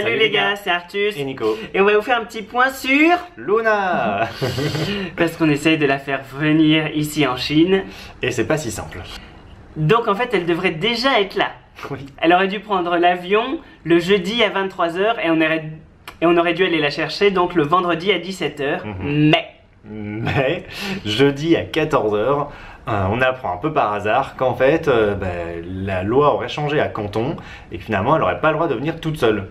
Salut les gars, c'est Artus et Nico. Et on va vous faire un petit point sur Luna. parce qu'on essaye de la faire venir ici en Chine. Et c'est pas si simple. Donc en fait elle devrait déjà être là. Oui. Elle aurait dû prendre l'avion le jeudi à 23 h et on aurait dû aller la chercher donc le vendredi à 17 h. Mais jeudi à 14 h, on apprend un peu par hasard qu'en fait la loi aurait changé à Canton et que finalement elle n'aurait pas le droit de venir toute seule.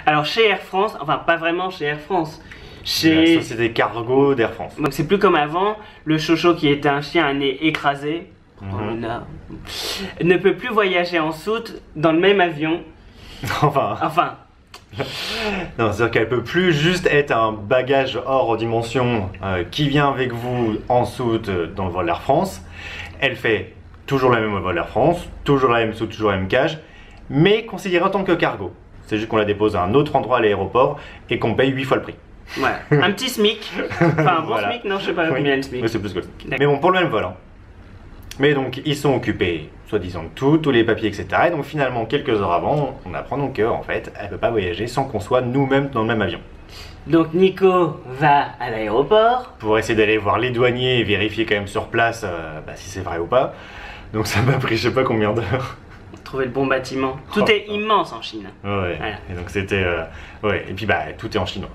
Alors chez Air France, enfin pas vraiment chez Air France, Chez la société cargo d'Air France. Donc c'est plus comme avant, le chocho qui était un chien à nez écrasé, ne peut plus voyager en soute dans le même avion. Enfin. Non, c'est-à-dire qu'elle peut plus juste être un bagage hors dimension qui vient avec vous en soute dans le vol Air France. Elle fait toujours la même vol Air France, toujours la même soute, toujours la même cage, mais considérée en tant que cargo. C'est juste qu'on la dépose à un autre endroit à l'aéroport et qu'on paye 8 fois le prix. Ouais, un petit SMIC. Enfin un bon Voilà. SMIC, non je sais pas combien le SMIC. Mais c'est plus que ça. Mais bon, pour le même vol. Hein. Mais donc ils sont occupés, soi-disant de tout, tous les papiers, etc. Et donc finalement, quelques heures avant, on apprend donc qu'en fait, elle ne peut pas voyager sans qu'on soit nous-mêmes dans le même avion. Donc Nico va à l'aéroport. Pour essayer d'aller voir les douaniers et vérifier quand même sur place si c'est vrai ou pas. Donc ça m'a pris je sais pas combien d'heures. Trouver le bon bâtiment. Tout est immense en Chine. Ouais, voilà. Et donc c'était... ouais, et puis tout est en chinois.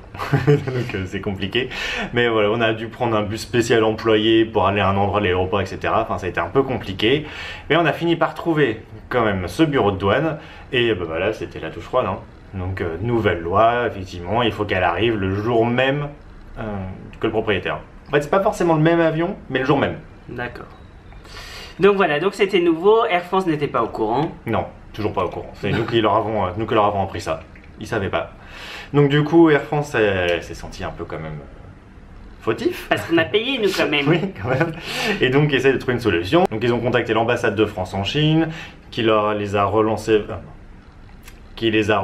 Donc c'est compliqué. Mais voilà, on a dû prendre un bus spécial employé pour aller à un endroit de l'aéroport, etc. Enfin, ça a été un peu compliqué. Mais on a fini par trouver quand même ce bureau de douane. Et voilà, c'était la touche froide. Hein. Donc nouvelle loi, effectivement, il faut qu'elle arrive le jour même que le propriétaire. En fait, c'est pas forcément le même avion, mais le jour même. D'accord. Donc voilà, donc c'était nouveau, Air France n'était pas au courant. Non, toujours pas au courant. C'est nous qui leur avons appris ça. Ils savaient pas. Donc du coup, Air France s'est senti un peu quand même fautif. Parce qu'on a payé nous quand même. Oui, quand même. Et donc essaie de trouver une solution. Donc ils ont contacté l'ambassade de France en Chine, qui les a relancés, qui les a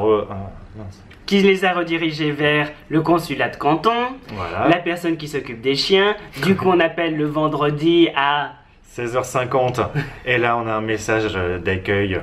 redirigés vers le consulat de Canton, voilà. La personne qui s'occupe des chiens. Du coup on appelle le vendredi à 16h50, et là on a un message d'accueil,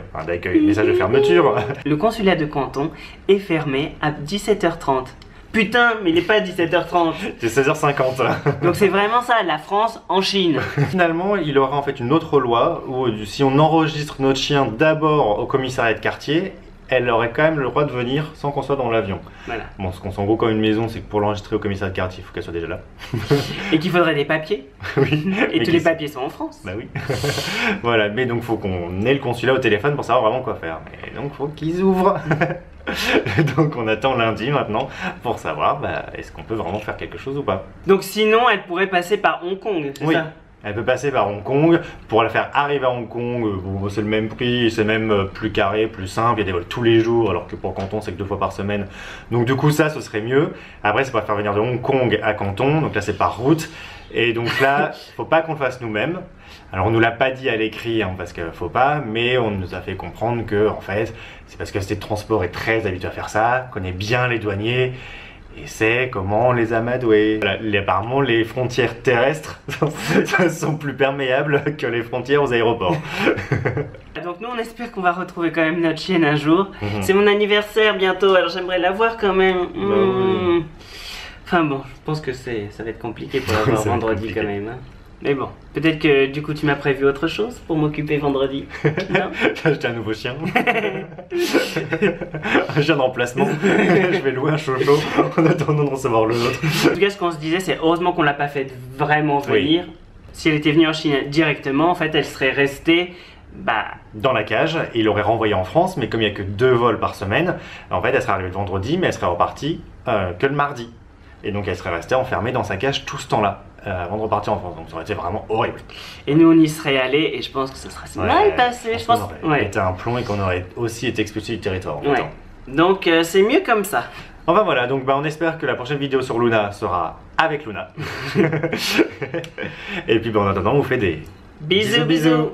message de fermeture. Le consulat de Canton est fermé à 17 h 30. Putain, mais il n'est pas à 17 h 30. C'est 16h50. Donc c'est vraiment ça, la France en Chine. Finalement, il aura en fait une autre loi où si on enregistre notre chien d'abord au commissariat de quartier, elle aurait quand même le droit de venir sans qu'on soit dans l'avion. Voilà. Bon, ce qu'on s'en gros comme une maison, c'est que pour l'enregistrer au commissariat de quartier, il faut qu'elle soit déjà là. Et qu'il faudrait des papiers. Oui. Et tous les papiers sont en France. Bah oui. Voilà, mais donc faut qu'on ait le consulat au téléphone pour savoir vraiment quoi faire. Et donc faut qu'ils ouvrent. Donc on attend lundi maintenant pour savoir est-ce qu'on peut vraiment faire quelque chose ou pas. Donc sinon, elle pourrait passer par Hong Kong, c'est ça? Elle peut passer par Hong Kong. Pour la faire arriver à Hong Kong, c'est le même prix, c'est même plus carré, plus simple. Il y a des vols tous les jours, alors que pour Canton, c'est que 2 fois par semaine. Donc du coup, ça, ce serait mieux. Après, c'est pour la faire venir de Hong Kong à Canton. Donc là, c'est par route. Et donc là, faut pas qu'on le fasse nous-mêmes. Alors on nous l'a pas dit à l'écrit, parce qu'il faut pas, mais on nous a fait comprendre que, en fait, c'est parce que cette transport est très habitué à faire ça, connaît bien les douaniers. Et c'est comment on les a amadoués. Voilà, apparemment, les frontières terrestres sont plus perméables que les frontières aux aéroports. Donc nous, on espère qu'on va retrouver quand même notre chienne un jour. C'est mon anniversaire bientôt, alors j'aimerais la voir quand même. Oui. Enfin bon, je pense que ça va être compliqué pour la voir vendredi quand même. Hein. Mais bon, peut-être que du coup tu m'as prévu autre chose pour m'occuper vendredi. Non? J'ai acheté un nouveau chien. Un chien d'emplacement. Je vais louer un chocho en attendant de recevoir le nôtre. En tout cas, ce qu'on se disait, c'est heureusement qu'on l'a pas fait vraiment venir. Oui. Si elle était venue en Chine directement, en fait, elle serait restée dans la cage, et il l'aurait renvoyée en France, mais comme il n'y a que 2 vols par semaine, en fait, elle serait arrivée le vendredi, mais elle serait repartie que le mardi. Et donc elle serait restée enfermée dans sa cage tout ce temps-là, avant de repartir en France. Donc ça aurait été vraiment horrible. Et nous on y serait allés et je pense que ça serait mal passé. Je pense qu'on aurait été un plomb et qu'on aurait aussi été expulsé du territoire en même temps. Donc c'est mieux comme ça. Enfin voilà, donc on espère que la prochaine vidéo sur Luna sera avec Luna. Et puis en attendant, on vous fait des bisous.